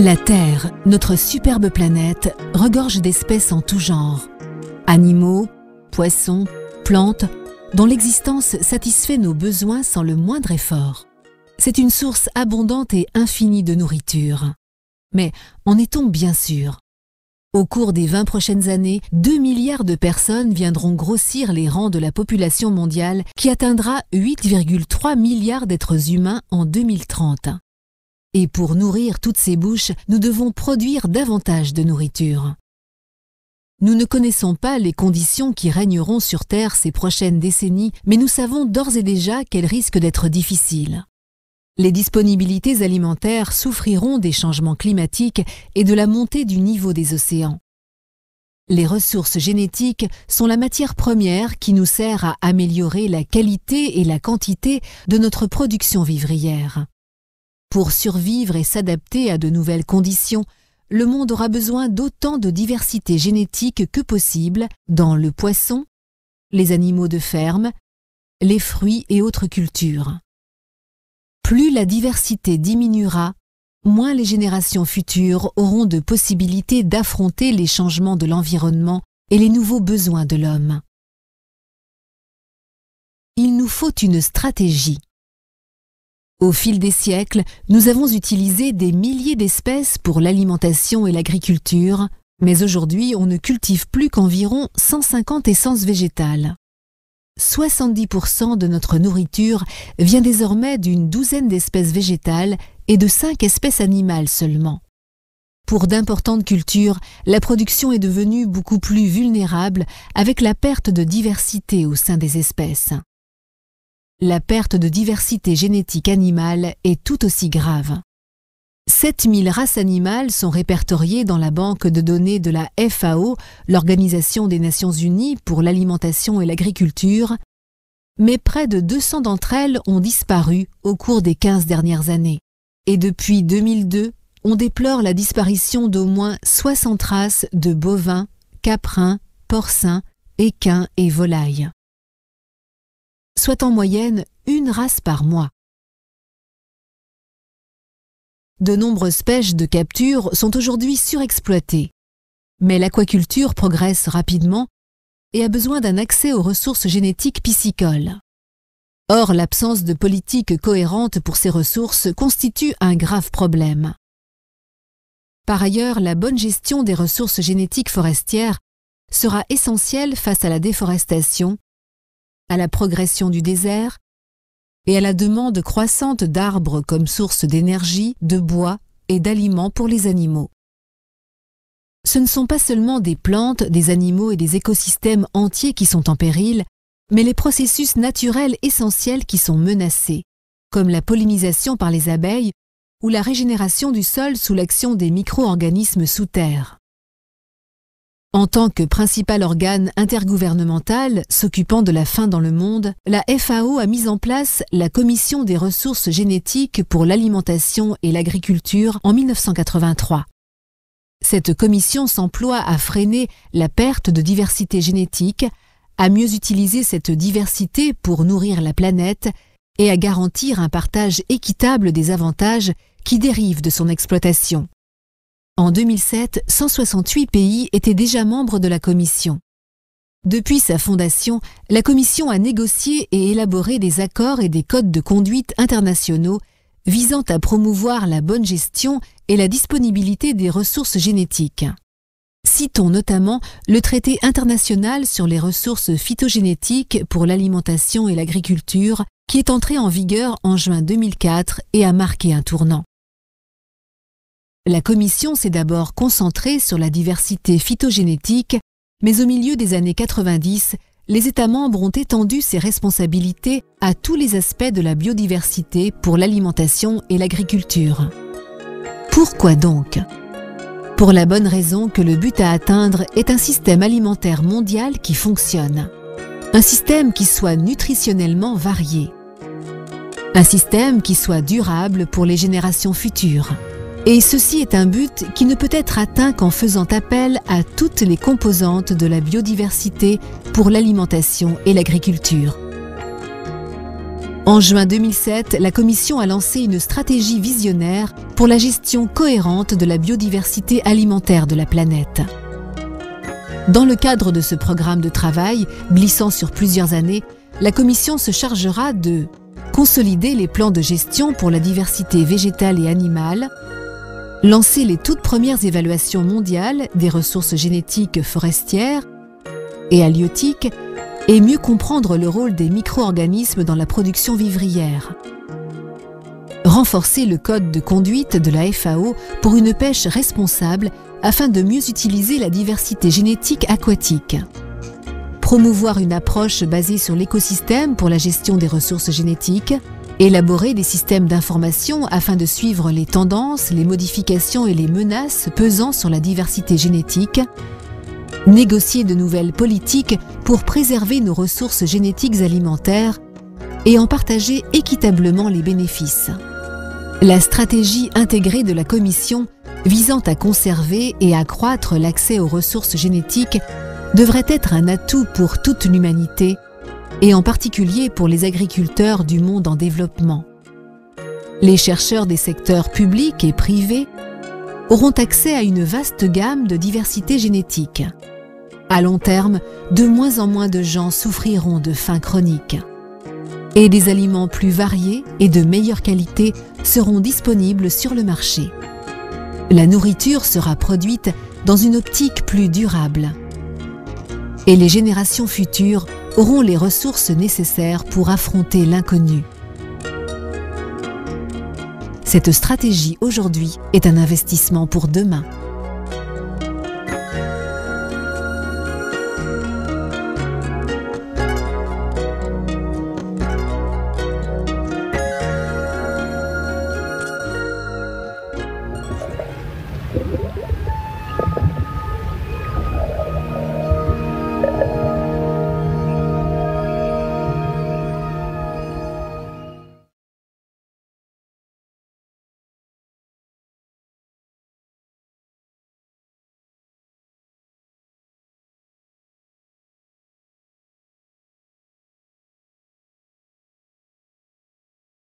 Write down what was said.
La Terre, notre superbe planète, regorge d'espèces en tout genre. Animaux, poissons, plantes, dont l'existence satisfait nos besoins sans le moindre effort. C'est une source abondante et infinie de nourriture. Mais en est-on bien sûr? Au cours des 20 prochaines années, 2 milliards de personnes viendront grossir les rangs de la population mondiale qui atteindra 8,3 milliards d'êtres humains en 2030. Et pour nourrir toutes ces bouches, nous devons produire davantage de nourriture. Nous ne connaissons pas les conditions qui régneront sur Terre ces prochaines décennies, mais nous savons d'ores et déjà qu'elles risquent d'être difficiles. Les disponibilités alimentaires souffriront des changements climatiques et de la montée du niveau des océans. Les ressources génétiques sont la matière première qui nous sert à améliorer la qualité et la quantité de notre production vivrière. Pour survivre et s'adapter à de nouvelles conditions, le monde aura besoin d'autant de diversité génétique que possible dans le poisson, les animaux de ferme, les fruits et autres cultures. Plus la diversité diminuera, moins les générations futures auront de possibilités d'affronter les changements de l'environnement et les nouveaux besoins de l'homme. Il nous faut une stratégie. Au fil des siècles, nous avons utilisé des milliers d'espèces pour l'alimentation et l'agriculture, mais aujourd'hui on ne cultive plus qu'environ 150 essences végétales. 70% de notre nourriture vient désormais d'une douzaine d'espèces végétales et de 5 espèces animales seulement. Pour d'importantes cultures, la production est devenue beaucoup plus vulnérable avec la perte de diversité au sein des espèces. La perte de diversité génétique animale est tout aussi grave. 7000 races animales sont répertoriées dans la banque de données de la FAO, l'Organisation des Nations Unies pour l'alimentation et l'agriculture, mais près de 200 d'entre elles ont disparu au cours des 15 dernières années. Et depuis 2002, on déplore la disparition d'au moins 60 races de bovins, caprins, porcins, équins et volailles. Soit en moyenne une race par mois. De nombreuses pêches de capture sont aujourd'hui surexploitées, mais l'aquaculture progresse rapidement et a besoin d'un accès aux ressources génétiques piscicoles. Or, l'absence de politique cohérente pour ces ressources constitue un grave problème. Par ailleurs, la bonne gestion des ressources génétiques forestières sera essentielle face à la déforestation, à la progression du désert et à la demande croissante d'arbres comme source d'énergie, de bois et d'aliments pour les animaux. Ce ne sont pas seulement des plantes, des animaux et des écosystèmes entiers qui sont en péril, mais les processus naturels essentiels qui sont menacés, comme la pollinisation par les abeilles ou la régénération du sol sous l'action des micro-organismes sous terre. En tant que principal organe intergouvernemental s'occupant de la faim dans le monde, la FAO a mis en place la Commission des ressources génétiques pour l'alimentation et l'agriculture en 1983. Cette commission s'emploie à freiner la perte de diversité génétique, à mieux utiliser cette diversité pour nourrir la planète et à garantir un partage équitable des avantages qui dérivent de son exploitation. En 2007, 168 pays étaient déjà membres de la Commission. Depuis sa fondation, la Commission a négocié et élaboré des accords et des codes de conduite internationaux visant à promouvoir la bonne gestion et la disponibilité des ressources génétiques. Citons notamment le traité international sur les ressources phytogénétiques pour l'alimentation et l'agriculture qui est entré en vigueur en juin 2004 et a marqué un tournant. La Commission s'est d'abord concentrée sur la diversité phytogénétique, mais au milieu des années 90, les États membres ont étendu ces responsabilités à tous les aspects de la biodiversité pour l'alimentation et l'agriculture. Pourquoi donc ? Pour la bonne raison que le but à atteindre est un système alimentaire mondial qui fonctionne. Un système qui soit nutritionnellement varié. Un système qui soit durable pour les générations futures. Et ceci est un but qui ne peut être atteint qu'en faisant appel à toutes les composantes de la biodiversité pour l'alimentation et l'agriculture. En juin 2007, la Commission a lancé une stratégie visionnaire pour la gestion cohérente de la biodiversité alimentaire de la planète. Dans le cadre de ce programme de travail, glissant sur plusieurs années, la Commission se chargera de consolider les plans de gestion pour la diversité végétale et animale, lancer les toutes premières évaluations mondiales des ressources génétiques forestières et halieutiques et mieux comprendre le rôle des micro-organismes dans la production vivrière. Renforcer le code de conduite de la FAO pour une pêche responsable afin de mieux utiliser la diversité génétique aquatique. Promouvoir une approche basée sur l'écosystème pour la gestion des ressources génétiques. Élaborer des systèmes d'information afin de suivre les tendances, les modifications et les menaces pesant sur la diversité génétique. Négocier de nouvelles politiques pour préserver nos ressources génétiques alimentaires et en partager équitablement les bénéfices. La stratégie intégrée de la Commission visant à conserver et accroître l'accès aux ressources génétiques devrait être un atout pour toute l'humanité et en particulier pour les agriculteurs du monde en développement. Les chercheurs des secteurs publics et privés auront accès à une vaste gamme de diversité génétique. À long terme, de moins en moins de gens souffriront de faim chronique. Et des aliments plus variés et de meilleure qualité seront disponibles sur le marché. La nourriture sera produite dans une optique plus durable. Et les générations futures auront les ressources nécessaires pour affronter l'inconnu. Cette stratégie aujourd'hui est un investissement pour demain.